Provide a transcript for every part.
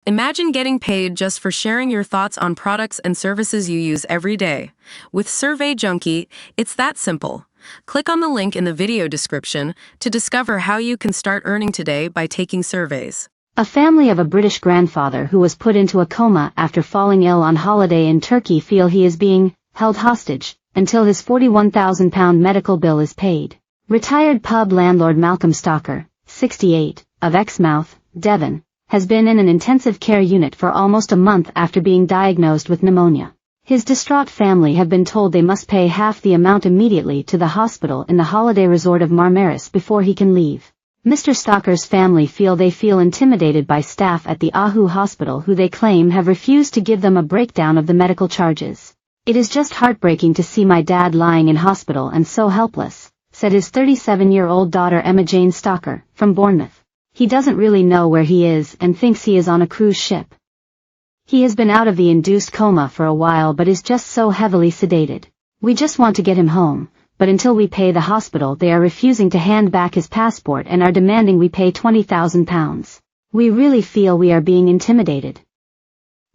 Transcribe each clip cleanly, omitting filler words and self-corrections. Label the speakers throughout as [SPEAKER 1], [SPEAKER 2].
[SPEAKER 1] Imagine getting paid just for sharing your thoughts on products and services you use every day. With Survey Junkie, it's that simple. Click on the link in the video description to discover how you can start earning today by taking surveys.
[SPEAKER 2] A family of a British grandfather who was put into a coma after falling ill on holiday in Turkey feel he is being held hostage until his £41,000 medical bill is paid. Retired pub landlord Malcolm Stocker, 68, of Exmouth, Devon, has been in an intensive care unit for almost a month after being diagnosed with pneumonia. His distraught family have been told they must pay half the amount immediately to the hospital in the holiday resort of Marmaris before he can leave. Mr. Stocker's family feel intimidated by staff at the Ahu hospital who they claim have refused to give them a breakdown of the medical charges. "It is just heartbreaking to see my dad lying in hospital and so helpless," said his 37-year-old daughter Emma Jane Stocker, from Bournemouth. "He doesn't really know where he is and thinks he is on a cruise ship. He has been out of the induced coma for a while but is just so heavily sedated. We just want to get him home, but until we pay the hospital they are refusing to hand back his passport and are demanding we pay £20,000. We really feel we are being intimidated.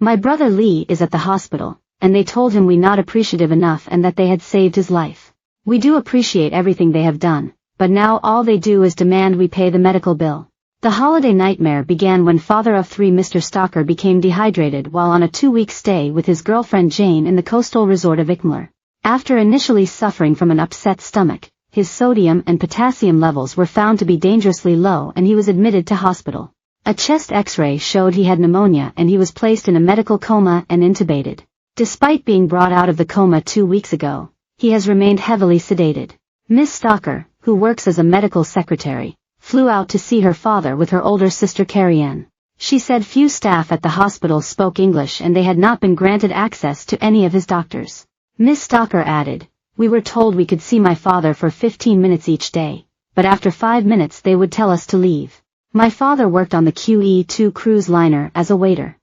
[SPEAKER 2] My brother Lee is at the hospital, and they told him we not appreciative enough and that they had saved his life. We do appreciate everything they have done, but now all they do is demand we pay the medical bill." The holiday nightmare began when father of three Mr. Stocker became dehydrated while on a 2-week stay with his girlfriend Jane in the coastal resort of Ikmler. After initially suffering from an upset stomach, his sodium and potassium levels were found to be dangerously low and he was admitted to hospital. A chest X-ray showed he had pneumonia and he was placed in a medical coma and intubated. Despite being brought out of the coma 2 weeks ago, he has remained heavily sedated. Miss Stocker, who works as a medical secretary, flew out to see her father with her older sister Carrie-Anne. She said few staff at the hospital spoke English and they had not been granted access to any of his doctors. Miss Stocker added, "We were told we could see my father for 15 minutes each day, but after 5 minutes they would tell us to leave. My father worked on the QE2 cruise liner as a waiter.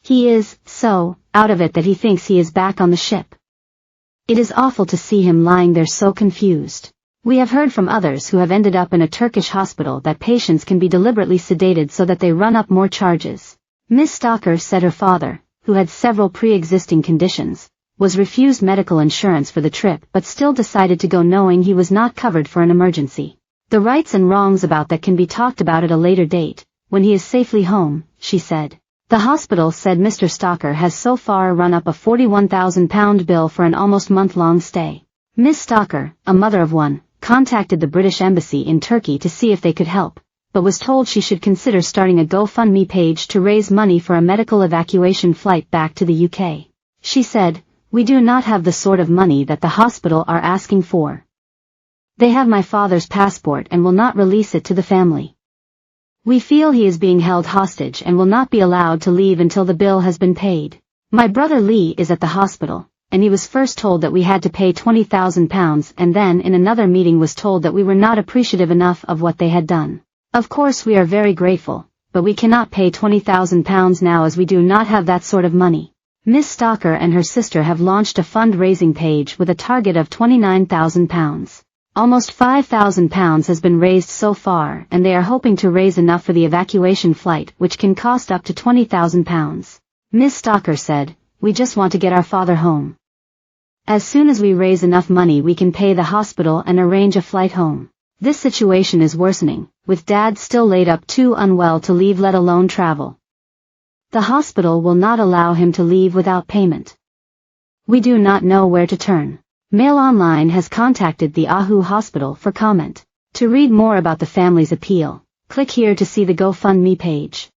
[SPEAKER 2] He is so out of it that he thinks he is back on the ship. It is awful to see him lying there so confused. We have heard from others who have ended up in a Turkish hospital that patients can be deliberately sedated so that they run up more charges." Miss Stocker said her father, who had several pre-existing conditions, was refused medical insurance for the trip but still decided to go knowing he was not covered for an emergency. "The rights and wrongs about that can be talked about at a later date, when he is safely home," she said. The hospital said Mr. Stocker has so far run up a £41,000 bill for an almost month-long stay. Miss Stocker, a mother of one, contacted the British Embassy in Turkey to see if they could help, but was told she should consider starting a GoFundMe page to raise money for a medical evacuation flight back to the UK. She said, "We do not have the sort of money that the hospital are asking for. They have my father's passport and will not release it to the family. We feel he is being held hostage and will not be allowed to leave until the bill has been paid. My brother Lee is at the hospital, and he was first told that we had to pay £20,000 and then in another meeting was told that we were not appreciative enough of what they had done. Of course we are very grateful, but we cannot pay £20,000 now as we do not have that sort of money." Miss Stocker and her sister have launched a fundraising page with a target of £29,000. Almost £5,000 has been raised so far and they are hoping to raise enough for the evacuation flight which can cost up to £20,000. Miss Stocker said, "We just want to get our father home. As soon as we raise enough money we can pay the hospital and arrange a flight home. This situation is worsening, with Dad still laid up too unwell to leave let alone travel. The hospital will not allow him to leave without payment. We do not know where to turn." Mail Online has contacted the Ahu hospital for comment. To read more about the family's appeal, click here to see the GoFundMe page.